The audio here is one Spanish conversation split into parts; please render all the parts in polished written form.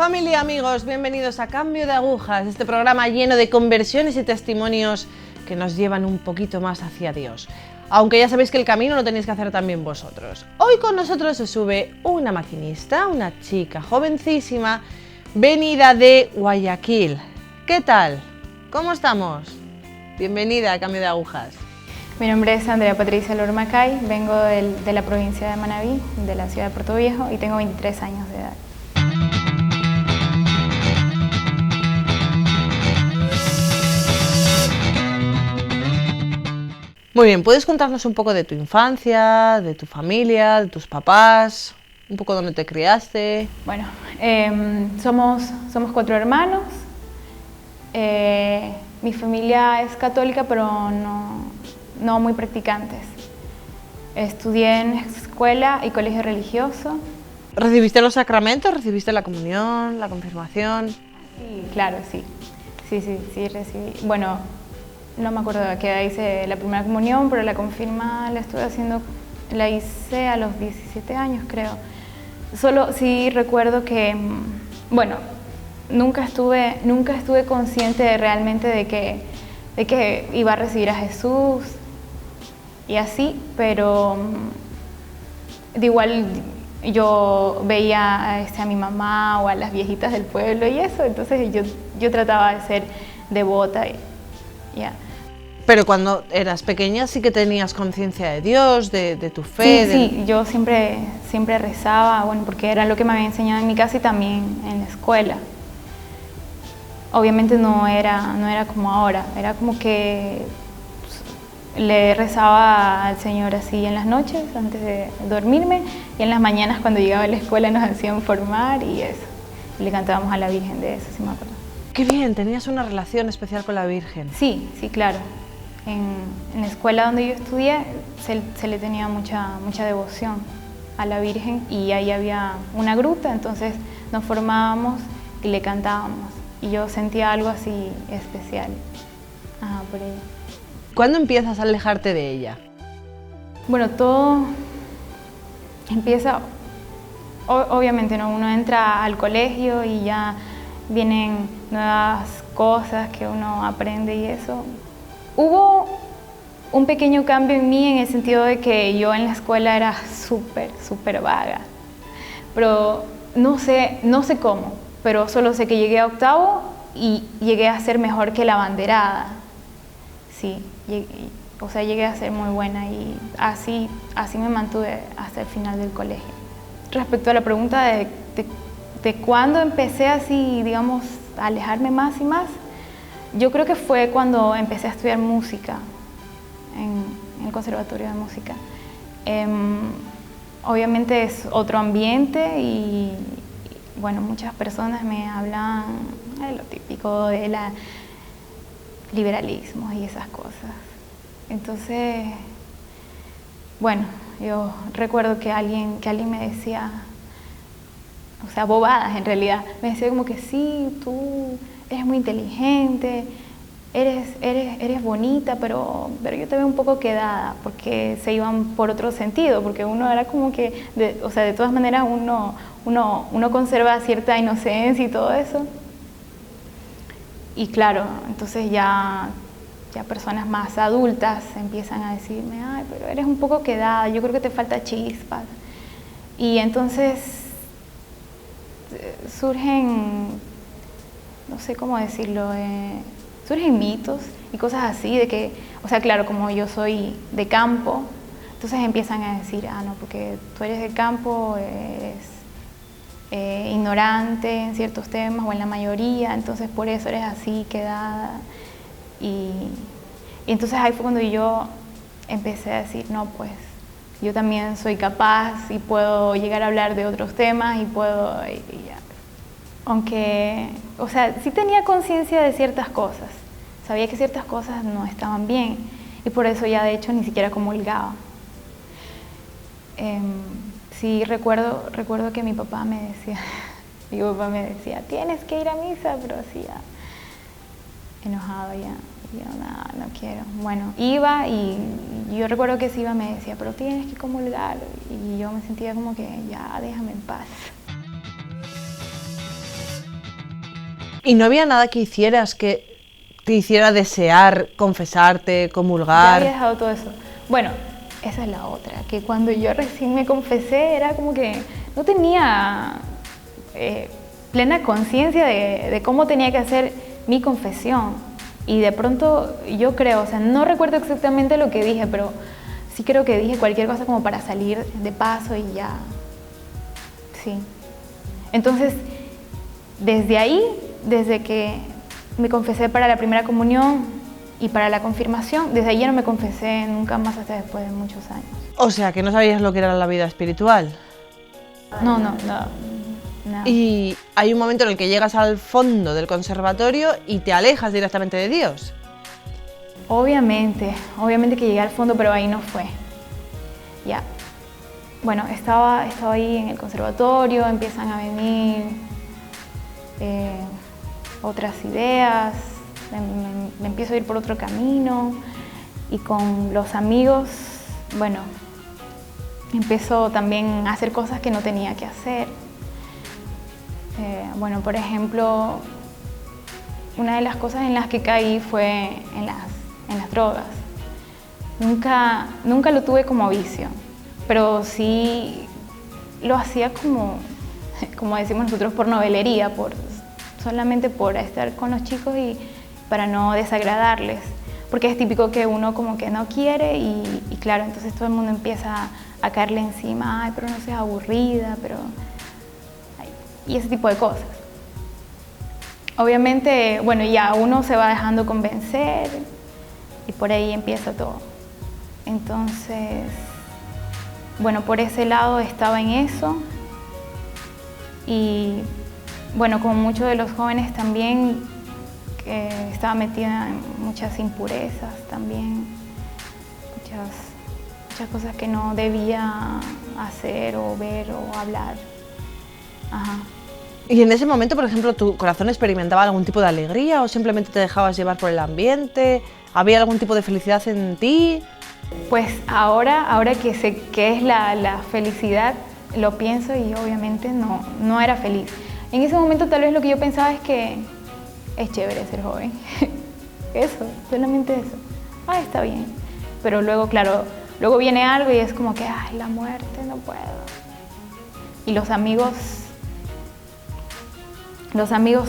Familia, amigos, bienvenidos a Cambio de Agujas, este programa lleno de conversiones y testimonios que nos llevan un poquito más hacia Dios. Aunque ya sabéis que el camino lo tenéis que hacer también vosotros. Hoy con nosotros se sube una maquinista, una chica jovencísima, venida de Guayaquil. ¿Qué tal? ¿Cómo estamos? Bienvenida a Cambio de Agujas. Mi nombre es Andrea Patricia Lormacay, vengo de la provincia de Manabí, de la ciudad de Puerto Viejo, y tengo 23 años de edad. Muy bien, ¿puedes contarnos un poco de tu infancia, de tu familia, de tus papás, un poco dónde te criaste? Bueno, somos 4 hermanos. Mi familia es católica, pero no muy practicantes. Estudié en escuela y colegio religioso. ¿Recibiste los sacramentos? ¿Recibiste la comunión, la confirmación? Sí, claro, sí. Sí, recibí. Bueno, no me acuerdo a qué edad hice la primera comunión, pero la confirma la hice a los 17 años, creo. Solo sí recuerdo que, bueno, nunca estuve consciente realmente de que iba a recibir a Jesús y así, pero de igual yo veía a mi mamá o a las viejitas del pueblo y eso, entonces yo trataba de ser devota y ya. Pero cuando eras pequeña sí que tenías conciencia de Dios, de tu fe. Sí, yo siempre rezaba, bueno, porque era lo que me había enseñado en mi casa y también en la escuela. Obviamente no era como ahora, era como que le rezaba al Señor así en las noches antes de dormirme, y en las mañanas cuando llegaba a la escuela nos hacían formar y eso. Y le cantábamos a la Virgen, de eso sí me acuerdo. ¡Qué bien! ¿Tenías una relación especial con la Virgen? Sí, claro. En la escuela donde yo estudié se le tenía mucha devoción a la Virgen, y ahí había una gruta, entonces nos formábamos y le cantábamos. Y yo sentía algo así especial por ella. ¿Cuándo empiezas a alejarte de ella? Bueno, todo empieza, obviamente, ¿no? Uno entra al colegio y ya vienen nuevas cosas que uno aprende y eso. Hubo un pequeño cambio en mí en el sentido de que yo en la escuela era súper vaga. Pero no sé cómo, pero solo sé que llegué a octavo y llegué a ser mejor que la abanderada. Sí, llegué a ser muy buena y así me mantuve hasta el final del colegio. Respecto a la pregunta de cuándo empecé así, digamos, a alejarme más y más, yo creo que fue cuando empecé a estudiar música en el Conservatorio de Música. Obviamente es otro ambiente y bueno, muchas personas me hablan de lo típico de la liberalismo y esas cosas. Entonces, bueno, yo recuerdo que alguien me decía, o sea, bobadas en realidad, me decía como que sí, tú eres muy inteligente, eres bonita, pero yo te veo un poco quedada, porque se iban por otro sentido, porque uno era como que, de todas maneras uno conserva cierta inocencia y todo eso. Y claro, entonces ya personas más adultas empiezan a decirme, ay, pero eres un poco quedada, yo creo que te falta chispa. Y entonces surgen, no sé cómo decirlo, surgen mitos y cosas así de que, o sea, claro, como yo soy de campo, entonces empiezan a decir, no, porque tú eres de campo, eres ignorante en ciertos temas o en la mayoría, entonces por eso eres así, quedada. Y entonces ahí fue cuando yo empecé a decir, no, pues yo también soy capaz y puedo llegar a hablar de otros temas y ya. Aunque, o sea, sí tenía conciencia de ciertas cosas, sabía que ciertas cosas no estaban bien y por eso ya de hecho ni siquiera comulgaba. Sí, recuerdo que mi papá me decía, tienes que ir a misa, pero así ya enojado ya. Y yo, no quiero. Bueno, iba y yo recuerdo que si iba me decía, pero tienes que comulgar. Y yo me sentía como que ya, déjame en paz. ¿Y no había nada que hicieras que te hiciera desear confesarte, Ya comulgar? había dejado todo eso. Bueno, esa es la otra, que cuando yo recién me confesé era como que no tenía plena conciencia de cómo tenía que hacer mi confesión. Y de pronto yo creo, o sea, no recuerdo exactamente lo que dije, pero sí creo que dije cualquier cosa como para salir de paso y ya. Sí. Entonces, desde ahí, desde que me confesé para la primera comunión y para la confirmación, desde ahí ya no me confesé nunca más hasta después de muchos años. O sea, que no sabías lo que era la vida espiritual. No, nada. Y hay un momento en el que llegas al fondo del conservatorio y te alejas directamente de Dios. Obviamente que llegué al fondo, pero ahí no fue. Ya. Bueno, estaba ahí en el conservatorio, empiezan a venir otras ideas, me empiezo a ir por otro camino y con los amigos, bueno, empiezo también a hacer cosas que no tenía que hacer. Bueno, por ejemplo, una de las cosas en las que caí fue en las drogas. Nunca lo tuve como vicio, pero sí lo hacía como decimos nosotros, por novelería, solamente por estar con los chicos y para no desagradarles. Porque es típico que uno como que no quiere y claro, entonces todo el mundo empieza a caerle encima, ay, pero no seas aburrida, pero... y ese tipo de cosas. Obviamente, bueno, ya uno se va dejando convencer y por ahí empieza todo. Entonces, bueno, por ese lado estaba en eso y bueno, como muchos de los jóvenes también estaba metida en muchas impurezas también, muchas cosas que no debía hacer o ver o hablar. Ajá. Y en ese momento, por ejemplo, ¿tu corazón experimentaba algún tipo de alegría o simplemente te dejabas llevar por el ambiente? ¿Había algún tipo de felicidad en ti? Pues ahora que sé qué es la felicidad, lo pienso y obviamente no era feliz. En ese momento tal vez lo que yo pensaba es que es chévere ser joven. Eso, solamente eso. Ah, está bien. Pero luego, claro, luego viene algo y es como que, ay, la muerte, no puedo. Y los amigos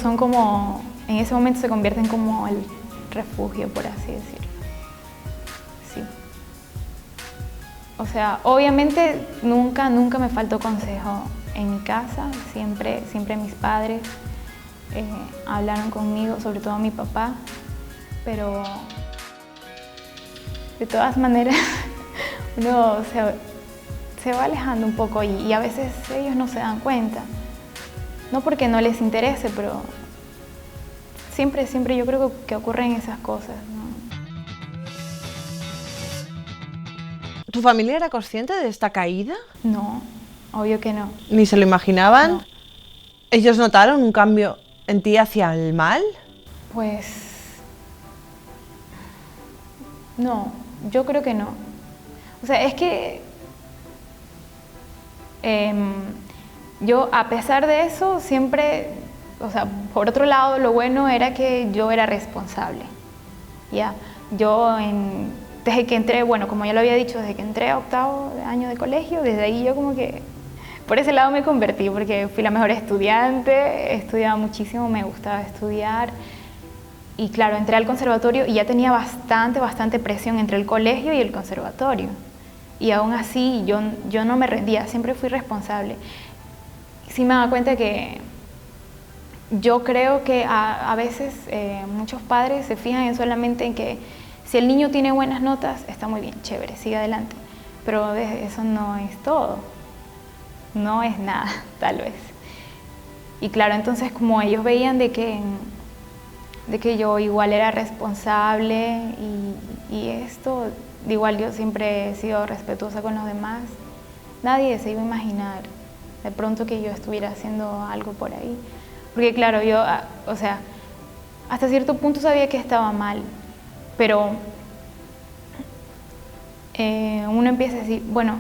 son como, en ese momento se convierten como el refugio, por así decirlo. Sí. O sea, obviamente nunca me faltó consejo en mi casa, siempre mis padres hablaron conmigo, sobre todo mi papá, pero de todas maneras uno se va alejando un poco y a veces ellos no se dan cuenta. No porque no les interese, pero siempre yo creo que ocurren esas cosas, ¿no? ¿Tu familia era consciente de esta caída? No, obvio que no. ¿Ni se lo imaginaban? No. ¿Ellos notaron un cambio en ti hacia el mal? Pues no, yo creo que no. O sea, es que yo, a pesar de eso, siempre, o sea, por otro lado, lo bueno era que yo era responsable. Ya, yo desde que entré, bueno, como ya lo había dicho, desde que entré a octavo año de colegio, desde ahí yo como que por ese lado me convertí, porque fui la mejor estudiante, estudiaba muchísimo, me gustaba estudiar. Y claro, entré al conservatorio y ya tenía bastante presión entre el colegio y el conservatorio. Y aún así yo no me rendía, siempre fui responsable. Sí me daba cuenta que yo creo que a veces muchos padres se fijan solamente en que si el niño tiene buenas notas, está muy bien, chévere, sigue adelante. Pero eso no es todo, no es nada, tal vez. Y claro, entonces como ellos veían de que yo igual era responsable y esto, igual yo siempre he sido respetuosa con los demás, nadie se iba a imaginar de pronto que yo estuviera haciendo algo por ahí. Porque claro, yo, o sea, hasta cierto punto sabía que estaba mal, pero uno empieza a decir, bueno,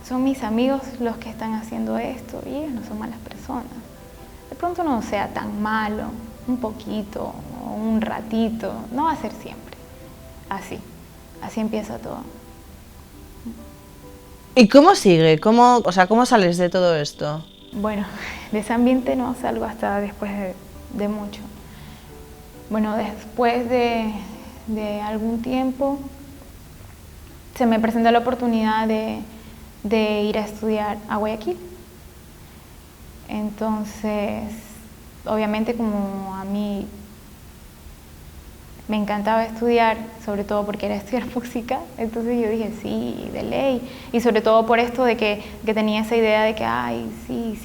son mis amigos los que están haciendo esto y ellos no son malas personas. De pronto no sea tan malo. un poquito, un ratito, no va a ser siempre. Así empieza todo. ¿Y cómo sigue? ¿Cómo sales de todo esto? Bueno, de ese ambiente no salgo hasta después de mucho. Bueno, después de algún tiempo se me presentó la oportunidad de ir a estudiar a Guayaquil. Entonces, obviamente como a mí me encantaba estudiar, sobre todo porque era estudiar música, entonces yo dije sí, de ley, y sobre todo por esto de que tenía esa idea de que, ay, sí,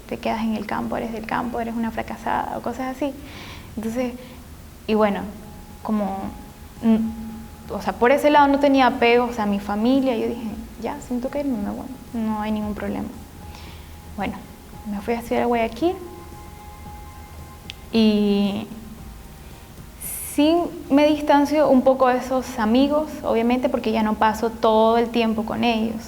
te quedas en el campo, eres del campo, eres una fracasada, o cosas así. Entonces, y bueno, como, o sea, por ese lado no tenía apegos a mi familia, yo dije, ya, siento que irme, bueno, no hay ningún problema. Bueno, me fui a estudiar a Guayaquil, y sí me distancio un poco de esos amigos, obviamente porque ya no paso todo el tiempo con ellos,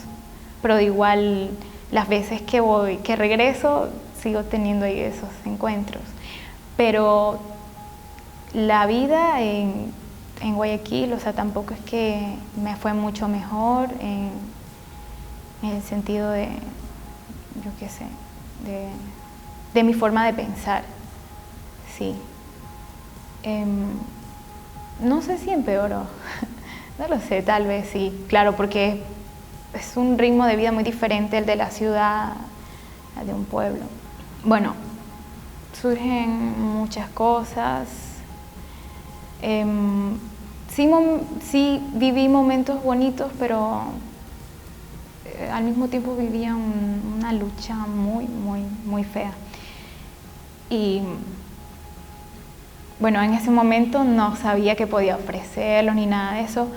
pero de igual las veces que regreso, sigo teniendo ahí esos encuentros. Pero la vida en Guayaquil, o sea, tampoco es que me fue mucho mejor en el sentido de, yo qué sé, de mi forma de pensar, sí. No sé si empeoró, no lo sé, tal vez sí, claro, porque es un ritmo de vida muy diferente el de la ciudad, al de un pueblo. Bueno, surgen muchas cosas, sí viví momentos bonitos, pero al mismo tiempo vivía una lucha muy fea. Y bueno, en ese momento no sabía qué podía ofrecerlos ni nada de eso,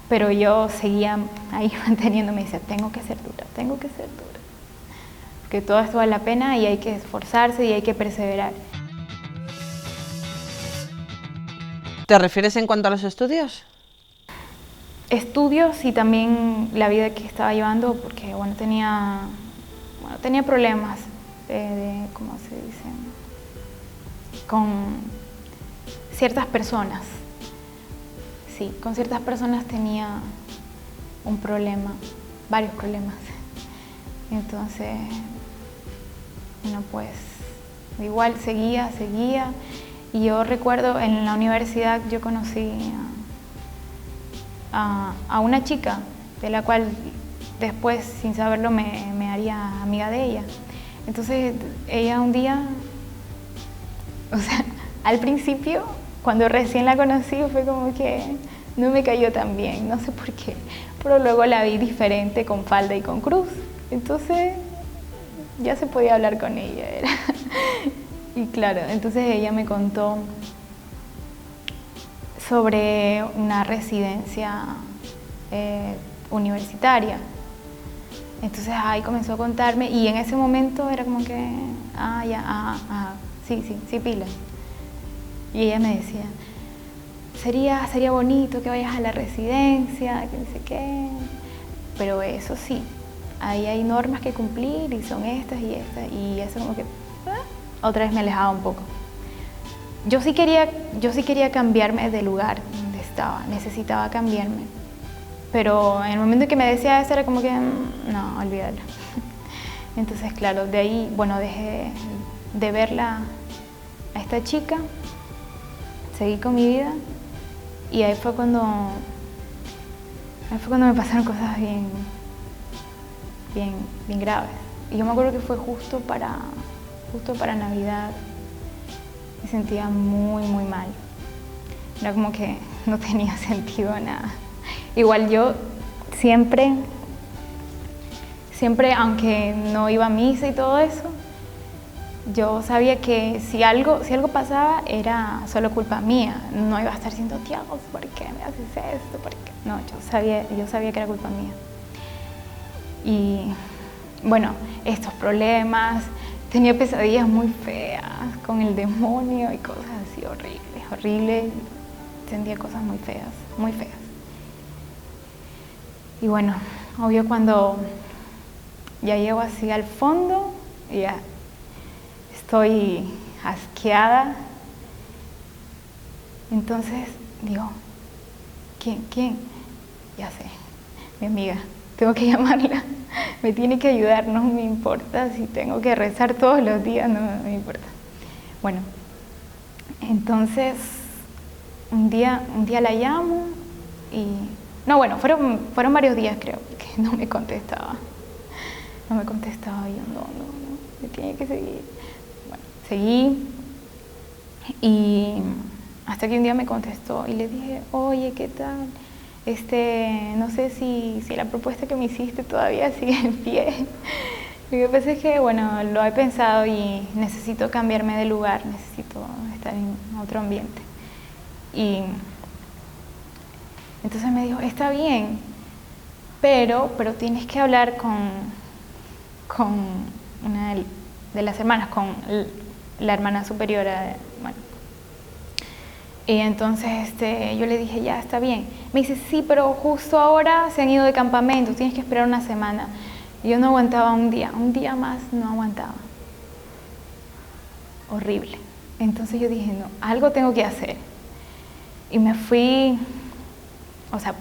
pero yo seguía ahí manteniéndome y decía, tengo que ser dura, porque todo esto vale la pena y hay que esforzarse y hay que perseverar. ¿Te refieres en cuanto a los estudios? Estudios y también la vida que estaba llevando, porque bueno, tenía problemas ¿cómo se dice? Con ciertas personas. Sí, con ciertas personas tenía un problema, varios problemas. Entonces, bueno, pues igual seguía. Y yo recuerdo en la universidad yo conocí a una chica, de la cual después, sin saberlo, me haría amiga de ella. Entonces, ella un día, o sea, al principio, cuando recién la conocí, fue como que no me cayó tan bien, no sé por qué, pero luego la vi diferente con falda y con cruz, entonces ya se podía hablar con ella. Y claro, entonces ella me contó sobre una residencia universitaria. Entonces ahí comenzó a contarme y en ese momento era como que, sí, pila. Y ella me decía, sería bonito que vayas a la residencia, que no sé qué, pero eso sí, ahí hay normas que cumplir y son estas, y eso como que otra vez me alejaba un poco. Yo sí quería cambiarme de lugar donde estaba, necesitaba cambiarme, pero en el momento en que me decía eso era como que, no, olvídalo. Entonces, claro, de ahí, bueno, dejé de verla a esta chica, seguí con mi vida y ahí fue cuando me pasaron cosas bien graves. Y yo me acuerdo que fue justo para Navidad. Me sentía muy mal. Era como que no tenía sentido nada. Igual yo siempre, aunque no iba a misa y todo eso, yo sabía que si algo pasaba era solo culpa mía. No iba a estar diciendo, Dios, ¿por qué me haces esto? ¿Por qué? No, yo sabía que era culpa mía. Y bueno, estos problemas, tenía pesadillas muy feas con el demonio y cosas así horribles. Sentía cosas muy feas. Y bueno, obvio cuando ya llego así al fondo, ya estoy asqueada Entonces digo, ¿quién? Ya sé, mi amiga, tengo que llamarla, me tiene que ayudar, no me importa si tengo que rezar todos los días, no me importa. Bueno, entonces un día la llamo y... No, bueno, fueron varios días creo, que no me contestaba. No me contestaba, yo no, me tiene que seguir. Bueno, seguí y hasta que un día me contestó y le dije, oye, ¿qué tal? No sé si la propuesta que me hiciste todavía sigue en pie. Lo que pasa es que, bueno, lo he pensado y necesito cambiarme de lugar, necesito estar en otro ambiente. Y entonces me dijo, está bien, pero tienes que hablar con una de las hermanas, con la hermana superiora, bueno. Y entonces yo le dije, ya, está bien. Me dice, sí, pero justo ahora se han ido de campamento, tienes que esperar una semana. Y yo no aguantaba un día más no aguantaba. Horrible. Entonces yo dije, no, algo tengo que hacer. Y me fui, o sea,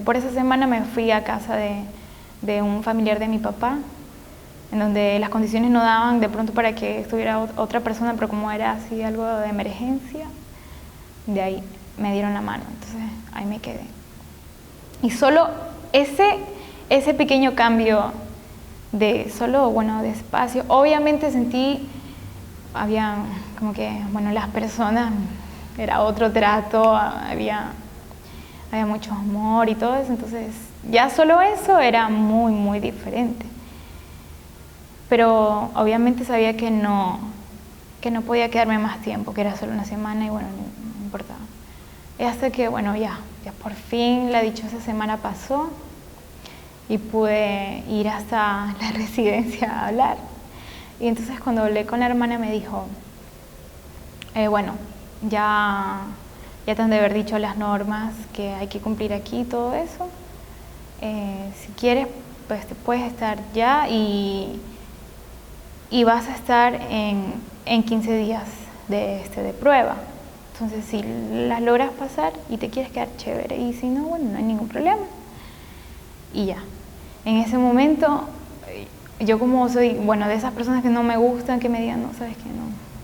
por esa semana me fui a casa de un familiar de mi papá, en donde las condiciones no daban de pronto para que estuviera otra persona, pero como era así algo de emergencia, de ahí me dieron la mano, entonces ahí me quedé. Y solo ese pequeño cambio de espacio, obviamente sentí, había como que, bueno, las personas, era otro trato, había mucho amor y todo eso, entonces ya solo eso era muy, muy diferente. Pero obviamente sabía que no podía quedarme más tiempo, que era solo una semana y bueno, no importaba. Y hasta que, bueno, ya por fin la dichosa semana pasó y pude ir hasta la residencia a hablar. Y entonces cuando hablé con la hermana me dijo, bueno, ya te han de haber dicho las normas que hay que cumplir aquí y todo eso. Si quieres, pues te puedes estar ya y vas a estar en 15 días de prueba. Entonces, si las logras pasar y te quieres quedar, chévere. Y si no, bueno, no hay ningún problema. Y ya. En ese momento, yo como soy, bueno, de esas personas que no me gustan, que me digan, no, sabes que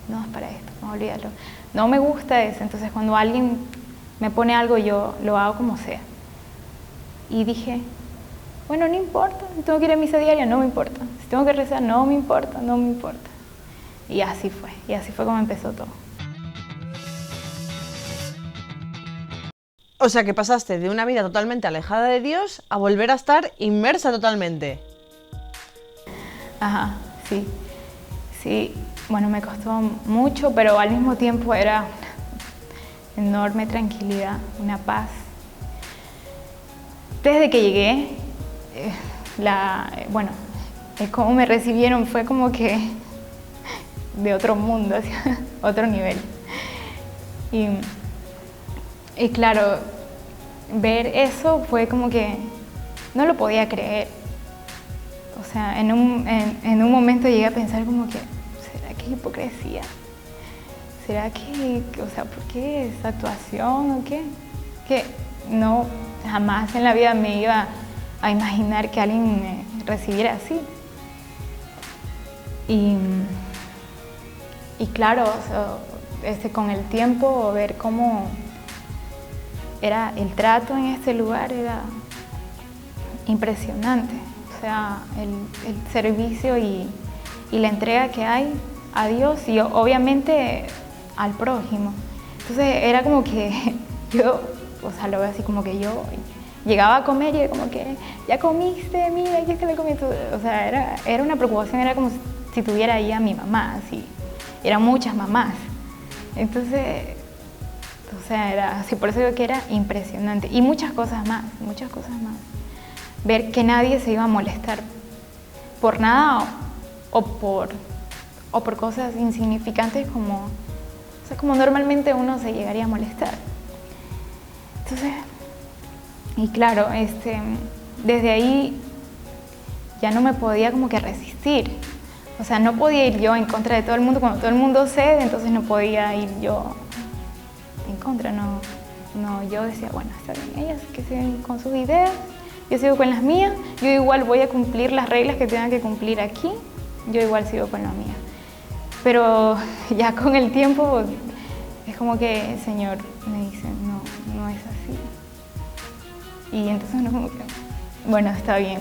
no es para esto, no, olvídalo. No me gusta eso. Entonces, cuando alguien me pone algo, yo lo hago como sea. Y dije, bueno, no importa, si tengo que ir a misa diaria, no me importa. Si tengo que rezar, no me importa. Y así fue como empezó todo. O sea que pasaste de una vida totalmente alejada de Dios a volver a estar inmersa totalmente. Ajá, sí, bueno, me costó mucho, pero al mismo tiempo era una enorme tranquilidad, una paz. Desde que llegué, cómo me recibieron fue como que de otro mundo, hacia otro nivel. Y claro, ver eso fue como que no lo podía creer. O sea, en un momento llegué a pensar como que, ¿será que es hipocresía? ¿Será que, o sea, por qué esa actuación o qué? Que no, jamás en la vida me iba a imaginar que alguien me recibiera así. Y claro, o sea, con el tiempo, ver cómo era el trato en este lugar era impresionante. O sea, el servicio y la entrega que hay a Dios y obviamente al prójimo. Entonces era como que yo, o sea, lo veo así como que yo llegaba a comer y era como que, ya comiste, mira, aquí se le comió todo. O sea, era una preocupación, era como si tuviera ahí a mi mamá, así. Eran muchas mamás. Entonces, o sea, era así, por eso digo que era impresionante. Y muchas cosas más. Ver que nadie se iba a molestar por nada o por cosas insignificantes como normalmente uno se llegaría a molestar. Entonces, y claro, desde ahí ya no me podía como que resistir. O sea, no podía ir yo en contra de todo el mundo. Cuando todo el mundo cede, entonces no podía ir yo en contra, no, yo decía, bueno, está bien, ellas que siguen con sus ideas, yo sigo con las mías, yo igual voy a cumplir las reglas que tengan que cumplir aquí, yo igual sigo con la mía. Pero ya con el tiempo es como que el Señor me dice, no es así. Y entonces uno como que, bueno, está bien.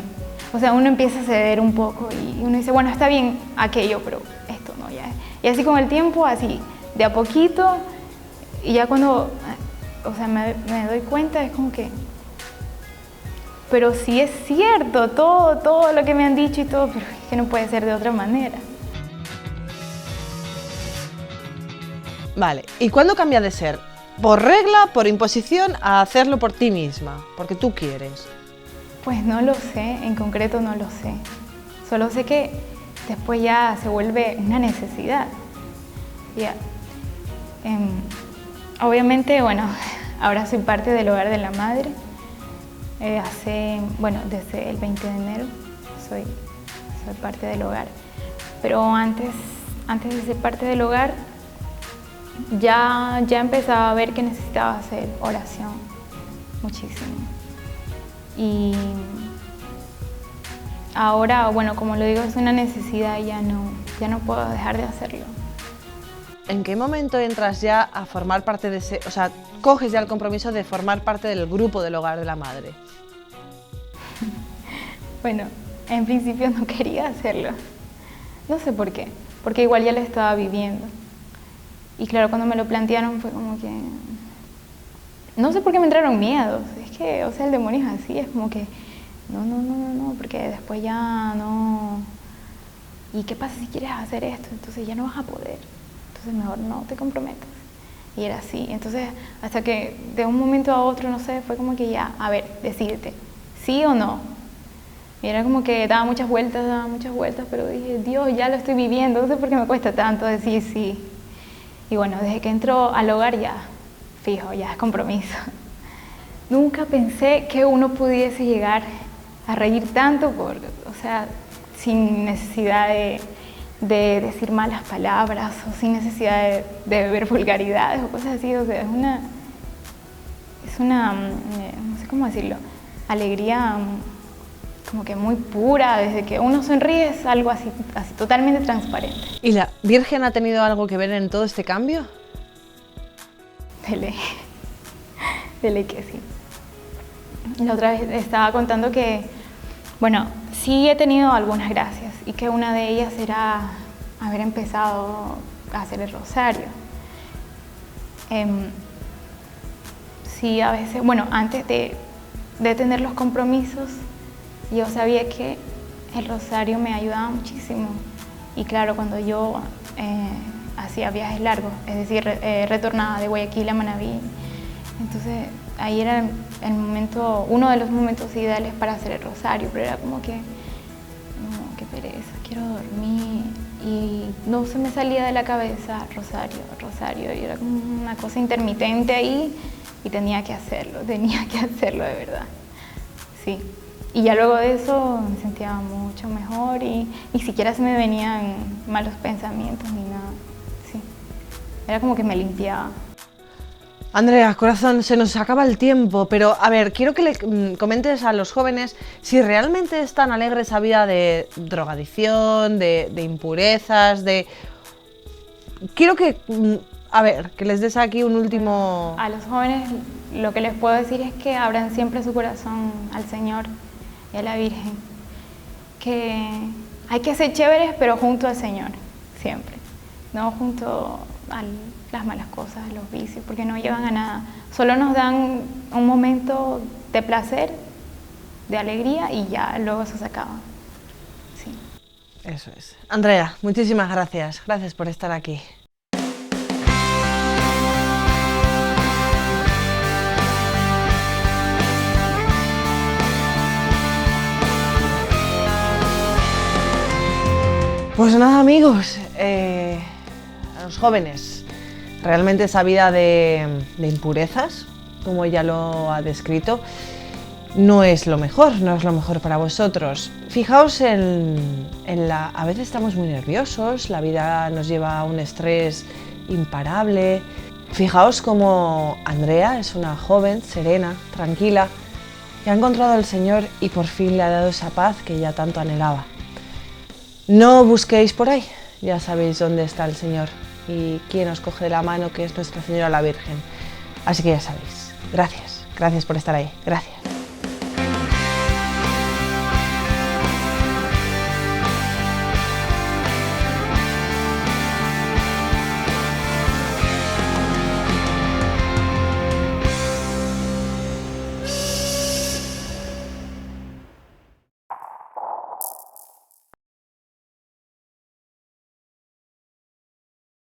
O sea, uno empieza a ceder un poco y uno dice, bueno, está bien aquello, pero esto no, ya. Y así con el tiempo, así, de a poquito, y ya cuando, o sea, me doy cuenta, es como que, pero sí es cierto, todo lo que me han dicho y todo, pero es que no puede ser de otra manera. Vale, ¿y cuándo cambia de ser por regla, por imposición, a hacerlo por ti misma, porque tú quieres? Pues no lo sé, en concreto no lo sé. Solo sé que después ya se vuelve una necesidad. Ya. Obviamente, bueno, ahora soy parte del Hogar de la Madre. Desde el 20 de enero soy parte del hogar. Pero antes de ser parte del hogar, ya empezaba a ver que necesitaba hacer oración muchísimo. Y ahora, bueno, como lo digo, es una necesidad y ya no puedo dejar de hacerlo. ¿En qué momento entras ya a formar parte de ese, o sea, coges ya el compromiso de formar parte del grupo del Hogar de la Madre? Bueno, en principio no quería hacerlo. No sé por qué, porque igual ya lo estaba viviendo. Y claro, cuando me lo plantearon fue como que... No sé por qué me entraron miedos. Es que, o sea, el demonio es así, es como que... No, porque después ya no... ¿Y qué pasa si quieres hacer esto? Entonces ya no vas a poder. Entonces mejor no te comprometas. Y era así. Entonces, hasta que de un momento a otro, no sé, fue como que ya, a ver, decídete, ¿sí o no? Y era como que daba muchas vueltas, pero dije, Dios, ya lo estoy viviendo, no sé por qué me cuesta tanto decir sí. Y bueno, desde que entró al hogar ya, fijo, ya es compromiso. Nunca pensé que uno pudiese llegar a reír tanto, o sea, sin necesidad de decir malas palabras o sin necesidad de beber vulgaridades o cosas así. O sea, es una no sé cómo decirlo, alegría como que muy pura, desde que uno sonríe es algo así totalmente transparente. ¿Y la Virgen ha tenido algo que ver en todo este cambio? De ley que sí. La otra vez estaba contando que, bueno, sí he tenido algunas gracias y que una de ellas era haber empezado a hacer el rosario. Sí, a veces, bueno, antes de tener los compromisos, yo sabía que el rosario me ayudaba muchísimo. Y claro, cuando yo hacía viajes largos, es decir, retornaba de Guayaquil a Manabí, entonces ahí era el momento, uno de los momentos ideales para hacer el rosario, pero era como que, no, qué pereza, quiero dormir. Y no se me salía de la cabeza rosario, y era como una cosa intermitente ahí y tenía que hacerlo de verdad, sí. Y ya luego de eso me sentía mucho mejor y ni siquiera se me venían malos pensamientos ni nada, sí. Era como que me limpiaba. Andrea, corazón, se nos acaba el tiempo, pero a ver, quiero que le comentes a los jóvenes si realmente es tan alegre esa vida de drogadicción, de impurezas, Quiero que, a ver, que les des aquí un último... A los jóvenes lo que les puedo decir es que abran siempre su corazón al Señor y a la Virgen, que hay que ser chéveres pero junto al Señor, siempre, no junto a las malas cosas, a los vicios, porque no llevan a nada, solo nos dan un momento de placer, de alegría y ya luego eso se acaba. Sí. Eso es. Andrea, muchísimas gracias por estar aquí. Pues nada, amigos, a los jóvenes, realmente esa vida de impurezas, como ella lo ha descrito, no es lo mejor para vosotros. Fijaos a veces estamos muy nerviosos, la vida nos lleva a un estrés imparable Fijaos cómo Andrea es una joven, serena, tranquila, que ha encontrado al Señor y por fin le ha dado esa paz que ella tanto anhelaba. No busquéis por ahí, ya sabéis dónde está el Señor y quién os coge de la mano, que es Nuestra Señora la Virgen. Así que ya sabéis, gracias por estar ahí, gracias.